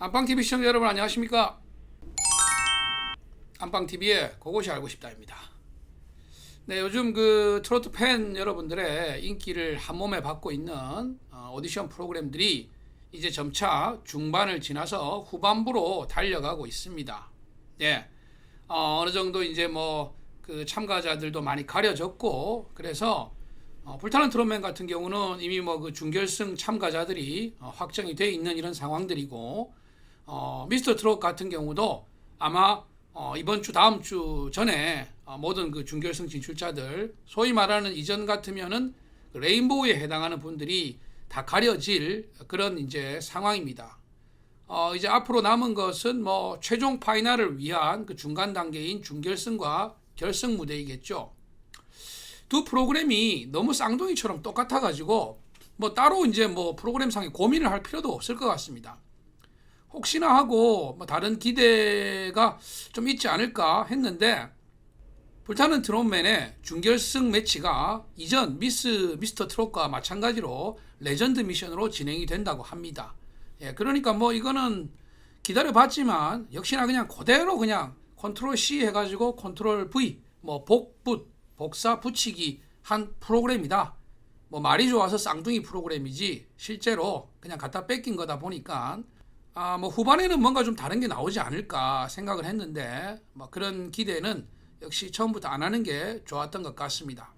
안방TV 시청자 여러분 안녕하십니까? 안방TV의 그것이 알고 싶다입니다. 네, 요즘 그 트로트 팬 여러분들의 인기를 한몸에 받고 있는 오디션 프로그램들이 이제 점차 중반을 지나서 후반부로 달려가고 있습니다. 예, 어느 정도 이제 뭐 그 참가자들도 많이 가려졌고, 그래서 불타는 트롯맨 같은 경우는 이미 뭐 그 준결승 참가자들이 확정이 돼 있는 이런 상황들이고, 미스터 트롯 같은 경우도 아마 이번 주 다음 주 전에 모든 그 준결승 진출자들, 소위 말하는 이전 같으면은 그 레인보우에 해당하는 분들이 다 가려질 그런 이제 상황입니다. 이제 앞으로 남은 것은 뭐 최종 파이널을 위한 그 중간 단계인 준결승과 결승 무대이겠죠. 두 프로그램이 너무 쌍둥이처럼 똑같아 가지고 뭐 따로 이제 뭐 프로그램상에 고민을 할 필요도 없을 것 같습니다. 혹시나 하고 뭐 다른 기대가 좀 있지 않을까 했는데, 불타는 트롯맨의 준결승 매치가 이전 미스터 트롯과 마찬가지로 레전드 미션으로 진행이 된다고 합니다. 예, 그러니까 뭐 이거는 기다려봤지만 역시나 그냥 그대로 그냥 컨트롤 C 해가지고 컨트롤 V 뭐 복사 붙이기 한 프로그램이다. 뭐 말이 좋아서 쌍둥이 프로그램이지 실제로 그냥 갖다 뺏긴 거다 보니까 뭐 후반에는 뭔가 좀 다른 게 나오지 않을까 생각을 했는데, 뭐 그런 기대는 역시 처음부터 안 하는 게 좋았던 것 같습니다.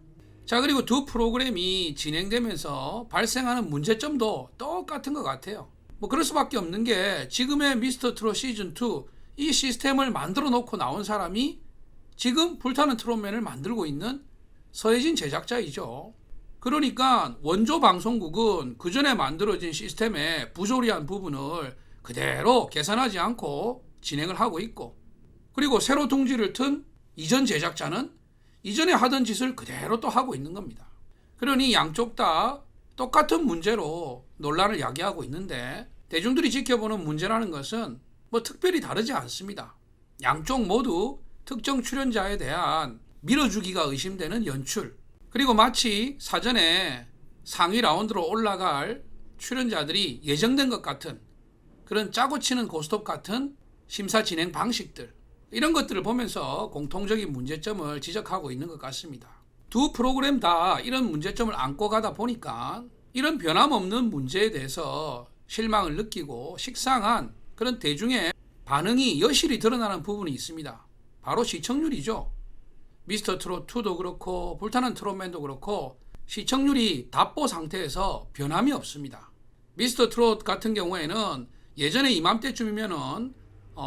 자, 그리고 두 프로그램이 진행되면서 발생하는 문제점도 똑같은 것 같아요. 뭐 그럴 수밖에 없는 게 지금의 미스터 트롯 시즌2 이 시스템을 만들어 놓고 나온 사람이 지금 불타는 트롯맨을 만들고 있는 서혜진 제작자이죠. 그러니까 원조 방송국은 그 전에 만들어진 시스템의 부조리한 부분을 그대로 개선하지 않고 진행을 하고 있고, 그리고 새로 둥지를 튼 이전 제작자는 이전에 하던 짓을 그대로 또 하고 있는 겁니다. 그러니 양쪽 다 똑같은 문제로 논란을 야기하고 있는데, 대중들이 지켜보는 문제라는 것은 뭐 특별히 다르지 않습니다. 양쪽 모두 특정 출연자에 대한 밀어주기가 의심되는 연출, 그리고 마치 사전에 상위 라운드로 올라갈 출연자들이 예정된 것 같은 그런 짜고 치는 고스톱 같은 심사 진행 방식들, 이런 것들을 보면서 공통적인 문제점을 지적하고 있는 것 같습니다. 두 프로그램 다 이런 문제점을 안고 가다 보니까 이런 변함없는 문제에 대해서 실망을 느끼고 식상한 그런 대중의 반응이 여실히 드러나는 부분이 있습니다. 바로 시청률이죠. 미스터 트롯 2도 그렇고 불타는 트롯맨도 그렇고 시청률이 답보 상태에서 변함이 없습니다. 미스터 트롯 같은 경우에는 예전에 이맘때쯤이면은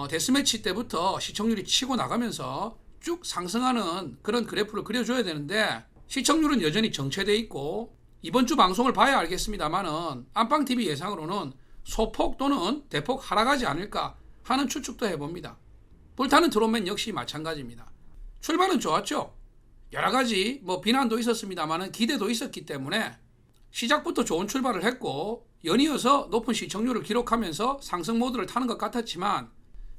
데스매치 때부터 시청률이 치고 나가면서 쭉 상승하는 그런 그래프를 그려줘야 되는데, 시청률은 여전히 정체돼 있고, 이번 주 방송을 봐야 알겠습니다만은 안방TV 예상으로는 소폭 또는 대폭 하락하지 않을까 하는 추측도 해봅니다. 불타는 트롯맨 역시 마찬가지입니다. 출발은 좋았죠. 여러 가지 뭐 비난도 있었습니다만은 기대도 있었기 때문에 시작부터 좋은 출발을 했고, 연이어서 높은 시청률을 기록하면서 상승 모드를 타는 것 같았지만,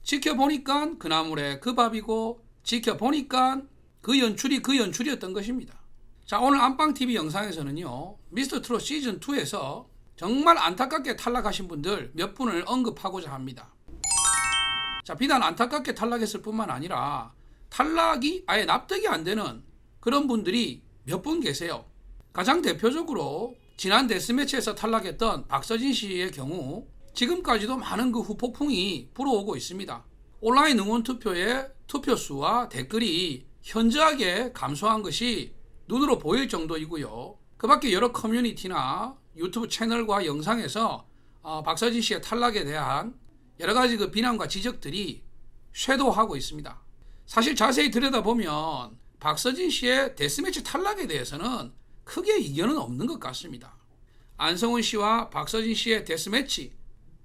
지켜보니까 그 나물에 그 밥이고, 지켜보니까 그 연출이었던 것입니다. 자, 오늘 안방TV 영상에서는요, 미스터 트롯 시즌2에서 정말 안타깝게 탈락하신 분들 몇 분을 언급하고자 합니다. 자, 비단 안타깝게 탈락했을 뿐만 아니라 탈락이 아예 납득이 안 되는 그런 분들이 몇 분 계세요. 가장 대표적으로 지난 데스매치에서 탈락했던 박서진 씨의 경우 지금까지도 많은 그 후폭풍이 불어오고 있습니다. 온라인 응원 투표의 투표수와 댓글이 현저하게 감소한 것이 눈으로 보일 정도이고요. 그 밖에 여러 커뮤니티나 유튜브 채널과 영상에서 박서진 씨의 탈락에 대한 여러 가지 그 비난과 지적들이 쇄도하고 있습니다. 사실 자세히 들여다보면 박서진 씨의 데스매치 탈락에 대해서는 크게 이견은 없는 것 같습니다. 안성훈 씨와 박서진 씨의 데스매치,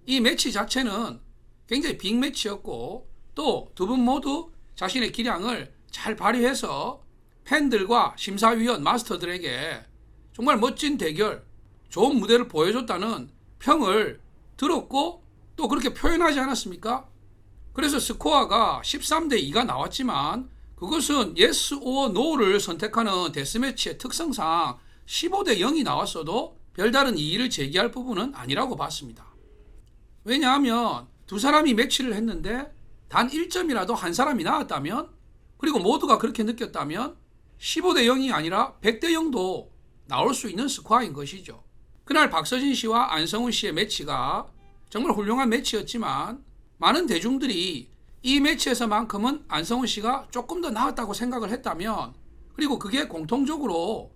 이 매치 자체는 굉장히 빅매치였고, 또 두 분 모두 자신의 기량을 잘 발휘해서 팬들과 심사위원 마스터들에게 정말 멋진 대결, 좋은 무대를 보여줬다는 평을 들었고, 또 그렇게 표현하지 않았습니까? 그래서 스코어가 13대2가 나왔지만 그것은 yes or no를 선택하는 데스매치의 특성상 15대0이 나왔어도 별다른 이의를 제기할 부분은 아니라고 봤습니다. 왜냐하면 두 사람이 매치를 했는데 단 1점이라도 한 사람이 나왔다면, 그리고 모두가 그렇게 느꼈다면 15대 0이 아니라 100대 0도 나올 수 있는 스코어인 것이죠. 그날 박서진 씨와 안성훈 씨의 매치가 정말 훌륭한 매치였지만 많은 대중들이 이 매치에서만큼은 안성훈 씨가 조금 더 나았다고 생각을 했다면, 그리고 그게 공통적으로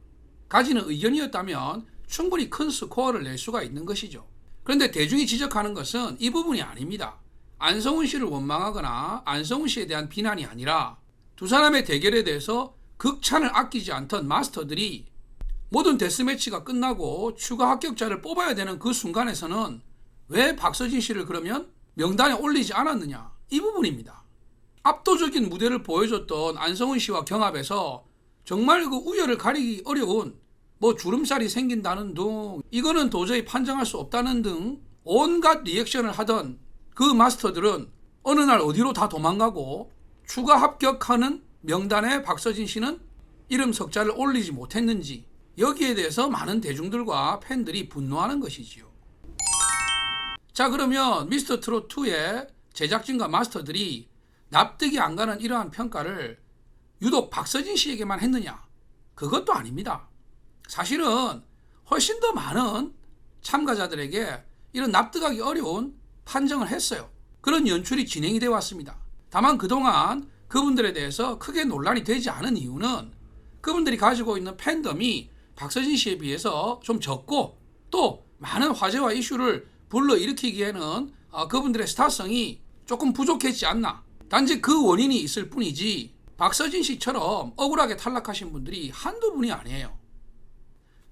가지는 의견이었다면 충분히 큰 스코어를 낼 수가 있는 것이죠. 그런데 대중이 지적하는 것은 이 부분이 아닙니다. 안성훈 씨를 원망하거나 안성훈 씨에 대한 비난이 아니라 두 사람의 대결에 대해서 극찬을 아끼지 않던 마스터들이 모든 데스매치가 끝나고 추가 합격자를 뽑아야 되는 그 순간에서는 왜 박서진 씨를 그러면 명단에 올리지 않았느냐, 이 부분입니다. 압도적인 무대를 보여줬던 안성훈 씨와 경합에서 정말 그 우열을 가리기 어려운 주름살이 생긴다는 등, 이거는 도저히 판정할 수 없다는 등 온갖 리액션을 하던 그 마스터들은 어느 날 어디로 다 도망가고 추가 합격하는 명단에 박서진 씨는 이름 석자를 올리지 못했는지, 여기에 대해서 많은 대중들과 팬들이 분노하는 것이지요. 자, 그러면 미스터트롯2의 제작진과 마스터들이 납득이 안 가는 이러한 평가를 유독 박서진 씨에게만 했느냐? 그것도 아닙니다. 사실은 훨씬 더 많은 참가자들에게 이런 납득하기 어려운 판정을 했어요. 그런 연출이 진행이 되어 왔습니다. 다만 그동안 그분들에 대해서 크게 논란이 되지 않은 이유는 그분들이 가지고 있는 팬덤이 박서진 씨에 비해서 좀 적고, 또 많은 화제와 이슈를 불러일으키기에는 그분들의 스타성이 조금 부족했지 않나, 단지 그 원인이 있을 뿐이지 박서진 씨처럼 억울하게 탈락하신 분들이 한두 분이 아니에요.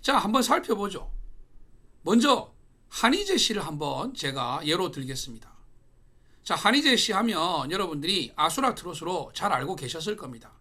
자, 한번 살펴보죠. 먼저 한희재 씨를 한번 제가 예로 들겠습니다. 자, 한희재 씨 하면 여러분들이 아수라 트롯으로 잘 알고 계셨을 겁니다.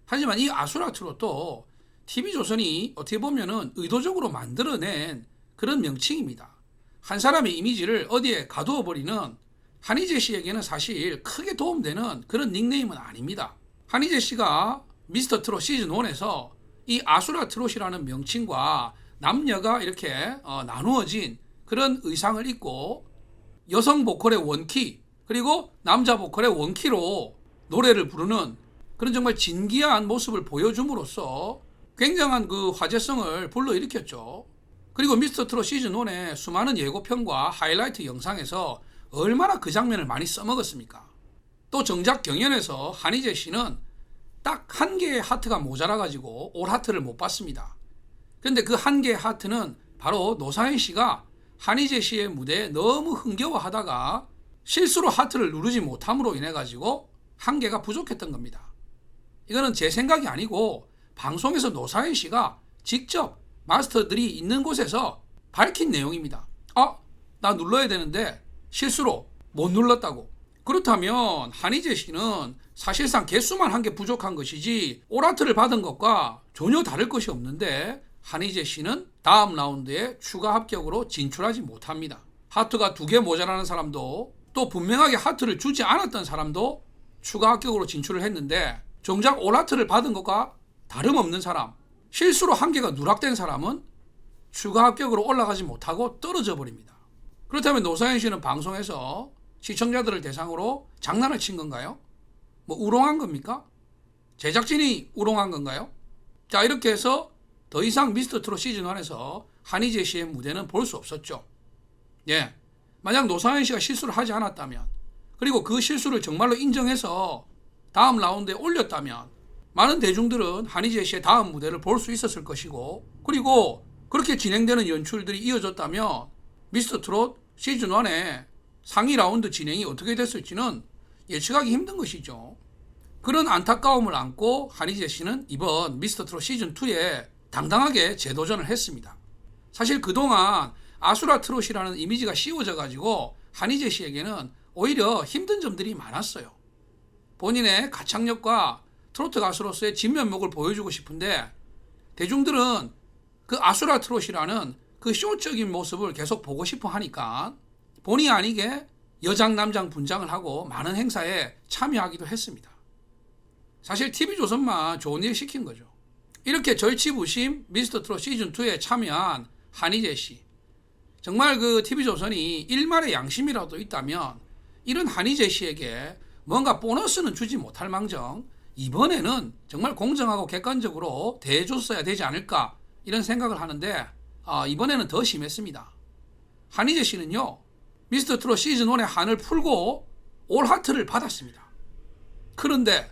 하지만 이 아수라 트롯도 TV조선이 어떻게 보면은 의도적으로 만들어낸 그런 명칭입니다. 한 사람의 이미지를 어디에 가두어 버리는, 한희재 씨에게는 사실 크게 도움되는 그런 닉네임은 아닙니다. 한희재 씨가 미스터트롯 시즌1에서 이 아수라 트롯이라는 명칭과 남녀가 이렇게 나누어진 그런 의상을 입고 여성 보컬의 원키, 그리고 남자 보컬의 원키로 노래를 부르는 그런 정말 진기한 모습을 보여줌으로써 굉장한 그 화제성을 불러일으켰죠. 그리고 미스터트롯 시즌1의 수많은 예고편과 하이라이트 영상에서 얼마나 그 장면을 많이 써먹었습니까? 또 정작 경연에서 한희재 씨는 딱 한 개의 하트가 모자라가지고 올 하트를 못 받습니다. 그런데 그 한 개의 하트는 바로 노사연 씨가 한희재 씨의 무대에 너무 흥겨워하다가 실수로 하트를 누르지 못함으로 인해 가지고 한 개가 부족했던 겁니다. 이거는 제 생각이 아니고 방송에서 노사연 씨가 직접 마스터들이 있는 곳에서 밝힌 내용입니다. 나 눌러야 되는데 실수로 못 눌렀다고. 그렇다면 한희재 씨는 사실상 개수만 한 개 부족한 것이지 오라트를 받은 것과 전혀 다를 것이 없는데, 한희재 씨는 다음 라운드에 추가 합격으로 진출하지 못합니다. 하트가 2개 모자라는 사람도, 또 분명하게 하트를 주지 않았던 사람도 추가 합격으로 진출을 했는데, 정작 오라트를 받은 것과 다름없는 사람, 실수로 한 개가 누락된 사람은 추가 합격으로 올라가지 못하고 떨어져 버립니다. 그렇다면 노사연 씨는 방송에서 시청자들을 대상으로 장난을 친 건가요? 우롱한 겁니까? 제작진이 우롱한 건가요? 자, 이렇게 해서 더 이상 미스터트롯 시즌1에서 한희재 씨의 무대는 볼 수 없었죠. 예, 만약 노사연 씨가 실수를 하지 않았다면, 그리고 그 실수를 정말로 인정해서 다음 라운드에 올렸다면 많은 대중들은 한희재 씨의 다음 무대를 볼 수 있었을 것이고, 그리고 그렇게 진행되는 연출들이 이어졌다면 미스터트롯 시즌1의 상위 라운드 진행이 어떻게 됐을지는 예측하기 힘든 것이죠. 그런 안타까움을 안고 한희재 씨는 이번 미스터트롯 시즌2에 당당하게 재도전을 했습니다. 사실 그동안 아수라 트롯이라는 이미지가 씌워져 가지고 한희재 씨에게는 오히려 힘든 점들이 많았어요. 본인의 가창력과 트로트 가수로서의 진면목을 보여주고 싶은데, 대중들은 그 아수라 트롯이라는 그 쇼적인 모습을 계속 보고 싶어 하니까 본의 아니게 여장 남장 분장을 하고 많은 행사에 참여하기도 했습니다. 사실 TV조선만 좋은 일 시킨 거죠. 이렇게 절치부심 미스터트롯 시즌2에 참여한 한희재 씨, 정말 그 TV조선이 일말의 양심이라도 있다면 이런 한희재 씨에게 뭔가 보너스는 주지 못할 망정 이번에는 정말 공정하고 객관적으로 대해줬어야 되지 않을까 이런 생각을 하는데 이번에는 더 심했습니다. 한희재 씨는요 미스터 트롯 시즌1의 한을 풀고 올 하트를 받았습니다. 그런데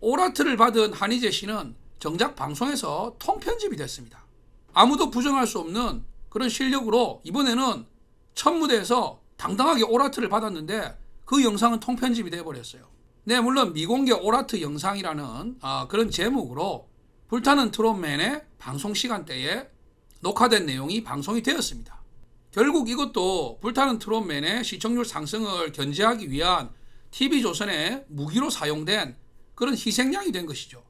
올 하트를 받은 한희재 씨는 정작 방송에서 통편집이 됐습니다. 아무도 부정할 수 없는 그런 실력으로 이번에는 첫 무대에서 당당하게 올 하트를 받았는데 그 영상은 통편집이 돼버렸어요. 네, 물론 미공개 올 하트 영상이라는 그런 제목으로 불타는 트롯맨의 방송 시간대에 녹화된 내용이 방송이 되었습니다. 결국 이것도 불타는 트롯맨의 시청률 상승을 견제하기 위한 TV조선의 무기로 사용된 그런 희생양이 된 것이죠.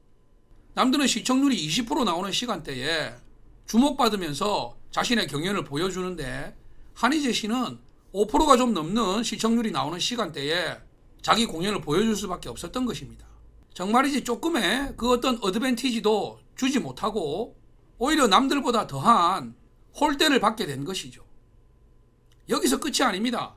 남들은 시청률이 20% 나오는 시간대에 주목받으면서 자신의 경연을 보여주는데 한희재 씨는 5%가 좀 넘는 시청률이 나오는 시간대에 자기 공연을 보여줄 수밖에 없었던 것입니다. 정말이지 조금의 그 어떤 어드밴티지도 주지 못하고 오히려 남들보다 더한 홀대를 받게 된 것이죠. 여기서 끝이 아닙니다.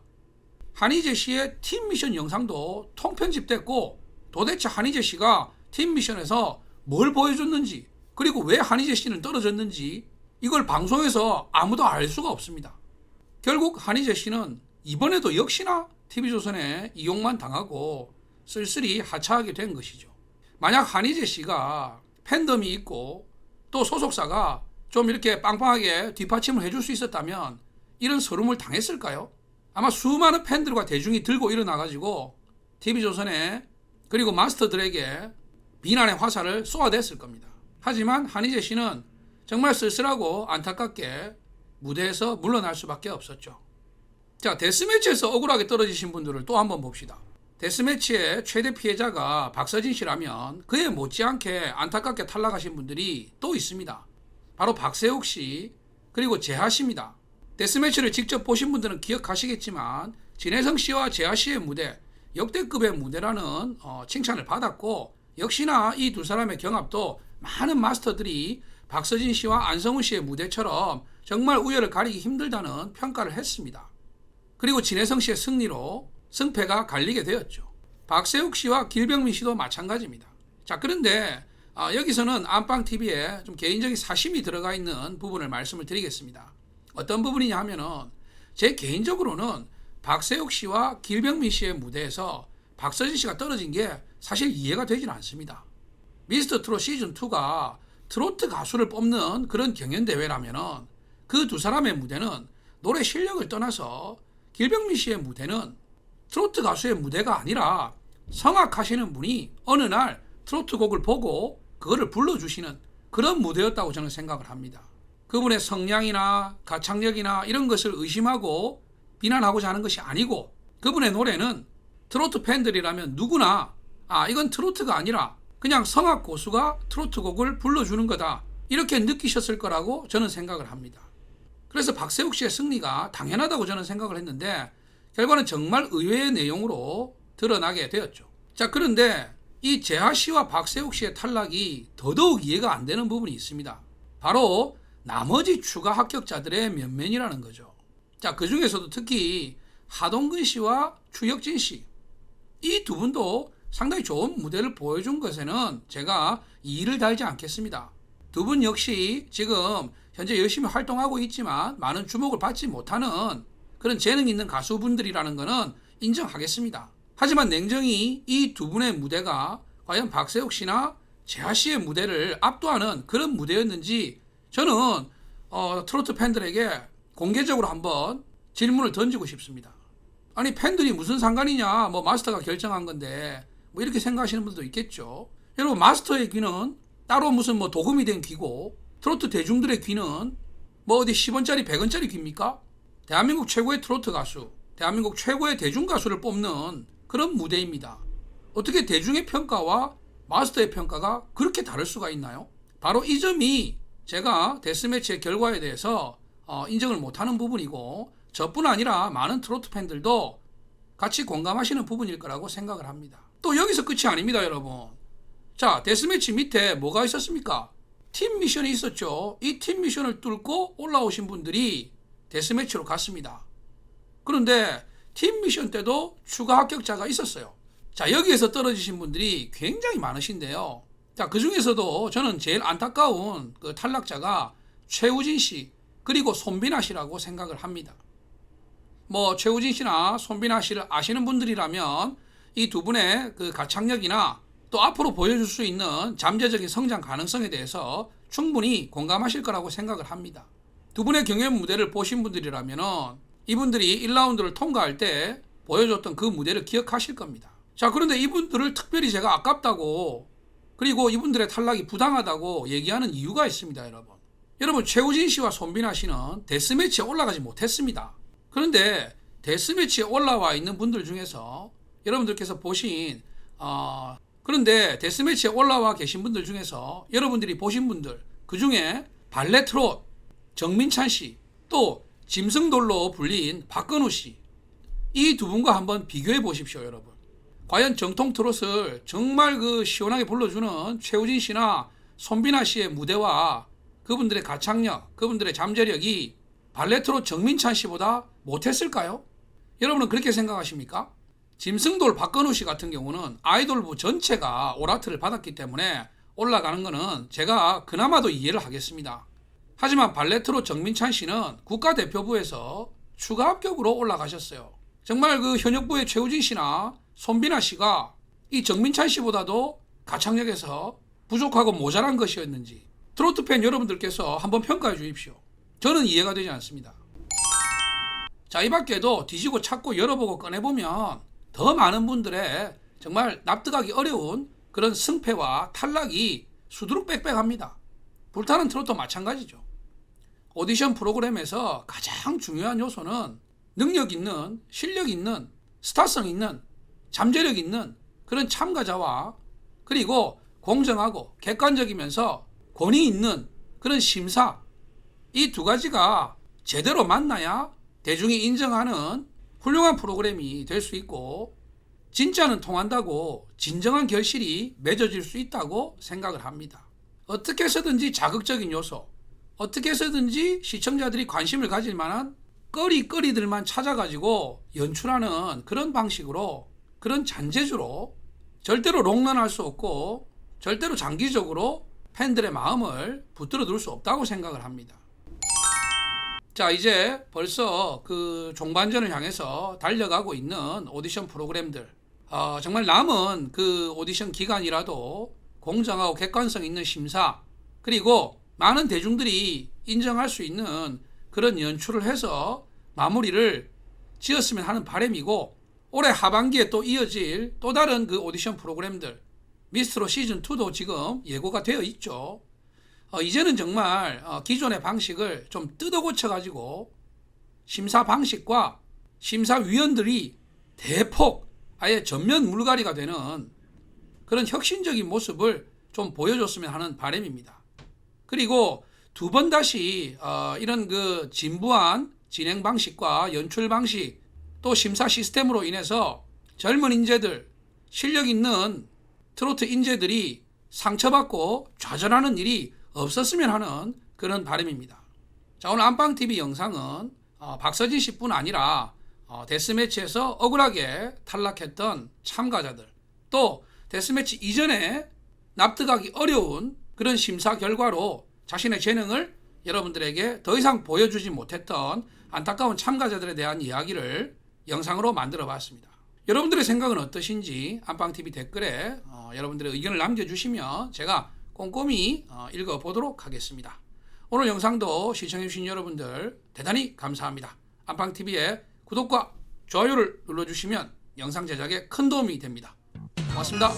한희재 씨의 팀 미션 영상도 통편집됐고 도대체 한희재 씨가 팀 미션에서 뭘 보여줬는지 그리고 왜 한희재 씨는 떨어졌는지 이걸 방송에서 아무도 알 수가 없습니다. 결국 한희재 씨는 이번에도 역시나 TV조선에 이용만 당하고 쓸쓸히 하차하게 된 것이죠. 만약 한희재 씨가 팬덤이 있고 또 소속사가 좀 이렇게 빵빵하게 뒷받침을 해줄 수 있었다면 이런 서름을 당했을까요? 아마 수많은 팬들과 대중이 들고 일어나가지고 TV조선에 그리고 마스터들에게 비난의 화살을 쏘아댔을 겁니다. 하지만 한희재 씨는 정말 쓸쓸하고 안타깝게 무대에서 물러날 수밖에 없었죠. 자, 데스매치에서 억울하게 떨어지신 분들을 또 한번 봅시다. 데스매치의 최대 피해자가 박서진 씨라면 그에 못지않게 안타깝게 탈락하신 분들이 또 있습니다. 바로 박세욱 씨 그리고 재하 씨입니다. 데스매치를 직접 보신 분들은 기억하시겠지만 진혜성 씨와 재하 씨의 무대 역대급의 무대라는 칭찬을 받았고 역시나 이 두 사람의 경합도 많은 마스터들이 박서진 씨와 안성훈 씨의 무대처럼 정말 우열을 가리기 힘들다는 평가를 했습니다. 그리고 진혜성 씨의 승리로 승패가 갈리게 되었죠. 박세욱 씨와 길병민 씨도 마찬가지입니다. 자, 그런데 여기서는 안방TV에 좀 개인적인 사심이 들어가 있는 부분을 말씀을 드리겠습니다. 어떤 부분이냐 하면은 제 개인적으로는 박세욱 씨와 길병민 씨의 무대에서 박서진 씨가 떨어진 게 사실 이해가 되질 않습니다. 미스터 트롯 시즌2가 트로트 가수를 뽑는 그런 경연대회라면은 그 두 사람의 무대는 노래 실력을 떠나서 길병민 씨의 무대는 트로트 가수의 무대가 아니라 성악하시는 분이 어느 날 트로트 곡을 보고 그거를 불러주시는 그런 무대였다고 저는 생각을 합니다. 그분의 성량이나 가창력이나 이런 것을 의심하고 비난하고자 하는 것이 아니고 그분의 노래는 트로트 팬들이라면 누구나 이건 트로트가 아니라 그냥 성악 고수가 트로트 곡을 불러주는 거다 이렇게 느끼셨을 거라고 저는 생각을 합니다. 그래서 박세욱 씨의 승리가 당연하다고 저는 생각을 했는데 결과는 정말 의외의 내용으로 드러나게 되었죠. 자, 그런데 이 재하 씨와 박세욱 씨의 탈락이 더더욱 이해가 안 되는 부분이 있습니다. 바로 나머지 추가 합격자들의 면면이라는 거죠. 자, 그 중에서도 특히 하동근 씨와 추혁진 씨 이 두 분도 상당히 좋은 무대를 보여준 것에는 제가 이의를 달지 않겠습니다. 두 분 역시 지금 현재 열심히 활동하고 있지만 많은 주목을 받지 못하는 그런 재능 있는 가수분들이라는 것은 인정하겠습니다. 하지만 냉정히 이 두 분의 무대가 과연 박세욱 씨나 재하 씨의 무대를 압도하는 그런 무대였는지 저는 트로트 팬들에게 공개적으로 한번 질문을 던지고 싶습니다. 아니 팬들이 무슨 상관이냐, 마스터가 결정한 건데 이렇게 생각하시는 분들도 있겠죠. 여러분, 마스터의 귀는 따로 무슨 도금이 된 귀고 트로트 대중들의 귀는 어디 10원짜리 100원짜리 귀입니까? 대한민국 최고의 트로트 가수, 대한민국 최고의 대중 가수를 뽑는 그런 무대입니다. 어떻게 대중의 평가와 마스터의 평가가 그렇게 다를 수가 있나요? 바로 이 점이 제가 데스매치의 결과에 대해서 인정을 못하는 부분이고 저뿐 아니라 많은 트로트 팬들도 같이 공감하시는 부분일 거라고 생각을 합니다. 또 여기서 끝이 아닙니다, 여러분. 자, 데스매치 밑에 뭐가 있었습니까? 팀 미션이 있었죠. 이 팀 미션을 뚫고 올라오신 분들이 데스매치로 갔습니다. 그런데 팀 미션 때도 추가 합격자가 있었어요. 자, 여기에서 떨어지신 분들이 굉장히 많으신데요. 자, 그 중에서도 저는 제일 안타까운 그 탈락자가 최우진 씨 그리고 손비나 씨라고 생각을 합니다. 뭐 최우진 씨나 손비나 씨를 아시는 분들이라면 이 두 분의 그 가창력이나 또 앞으로 보여줄 수 있는 잠재적인 성장 가능성에 대해서 충분히 공감하실 거라고 생각을 합니다. 두 분의 경연 무대를 보신 분들이라면 이분들이 1라운드를 통과할 때 보여줬던 그 무대를 기억하실 겁니다. 자, 그런데 이분들을 특별히 제가 아깝다고 그리고 이분들의 탈락이 부당하다고 얘기하는 이유가 있습니다. 여러분 최우진 씨와 손비나 씨는 데스매치에 올라가지 못했습니다. 그런데 데스매치에 올라와 있는 분들 중에서 여러분들께서 보신 그런데 데스매치에 올라와 계신 분들 중에서 여러분들이 보신 분들 그 중에 발레 트롯 정민찬 씨 또 짐승돌로 불린 박건우 씨 이 두 분과 한번 비교해 보십시오. 여러분 과연 정통 트롯을 정말 그 시원하게 불러주는 최우진 씨나 손비나 씨의 무대와 그분들의 가창력 그분들의 잠재력이 발레 트롯 정민찬 씨보다 못했을까요? 여러분은 그렇게 생각하십니까? 짐승돌 박건우 씨 같은 경우는 아이돌부 전체가 오라트를 받았기 때문에 올라가는 것은 제가 그나마도 이해를 하겠습니다. 하지만 발레트롯 정민찬 씨는 국가대표부에서 추가 합격으로 올라가셨어요. 정말 그 현역부의 최우진 씨나 손비나 씨가 이 정민찬 씨보다도 가창력에서 부족하고 모자란 것이었는지 트로트 팬 여러분들께서 한번 평가해 주십시오. 저는 이해가 되지 않습니다. 자, 이 밖에도 뒤지고 찾고 열어보고 꺼내보면 더 많은 분들의 정말 납득하기 어려운 그런 승패와 탈락이 수두룩 빽빽합니다. 불타는 트로트도 마찬가지죠. 오디션 프로그램에서 가장 중요한 요소는 능력 있는, 실력 있는, 스타성 있는, 잠재력 있는 그런 참가자와 그리고 공정하고 객관적이면서 권위 있는 그런 심사 이 두 가지가 제대로 만나야 대중이 인정하는 훌륭한 프로그램이 될 수 있고 진짜는 통한다고 진정한 결실이 맺어질 수 있다고 생각을 합니다. 어떻게 해서든지 자극적인 요소, 어떻게 해서든지 시청자들이 관심을 가질 만한 거리들만 찾아가지고 연출하는 그런 방식으로 그런 잔재주로 절대로 롱런할 수 없고 절대로 장기적으로 팬들의 마음을 붙들어 둘 수 없다고 생각을 합니다. 자, 이제 벌써 그 종반전을 향해서 달려가고 있는 오디션 프로그램들 정말 남은 그 오디션 기간이라도 공정하고 객관성 있는 심사 그리고 많은 대중들이 인정할 수 있는 그런 연출을 해서 마무리를 지었으면 하는 바람이고 올해 하반기에 또 이어질 또 다른 그 오디션 프로그램들 미스트롯 시즌2도 지금 예고가 되어 있죠. 이제는 정말 기존의 방식을 좀 뜯어 고쳐 가지고 심사 방식과 심사위원들이 대폭 아예 전면 물갈이가 되는 그런 혁신적인 모습을 좀 보여줬으면 하는 바람입니다. 그리고 두 번 다시 이런 그 진부한 진행 방식과 연출 방식 또 심사 시스템으로 인해서 젊은 인재들 실력 있는 트로트 인재들이 상처받고 좌절하는 일이 없었으면 하는 그런 바람입니다. 자, 오늘 안방TV 영상은 박서진 씨뿐 아니라 데스매치에서 억울하게 탈락했던 참가자들 또 데스매치 이전에 납득하기 어려운 그런 심사 결과로 자신의 재능을 여러분들에게 더 이상 보여주지 못했던 안타까운 참가자들에 대한 이야기를 영상으로 만들어 봤습니다. 여러분들의 생각은 어떠신지 안방TV 댓글에 여러분들의 의견을 남겨주시면 제가 꼼꼼히 읽어보도록 하겠습니다. 오늘 영상도 시청해주신 여러분들 대단히 감사합니다. 안방TV의 구독과 좋아요를 눌러주시면 영상 제작에 큰 도움이 됩니다. 고맙습니다.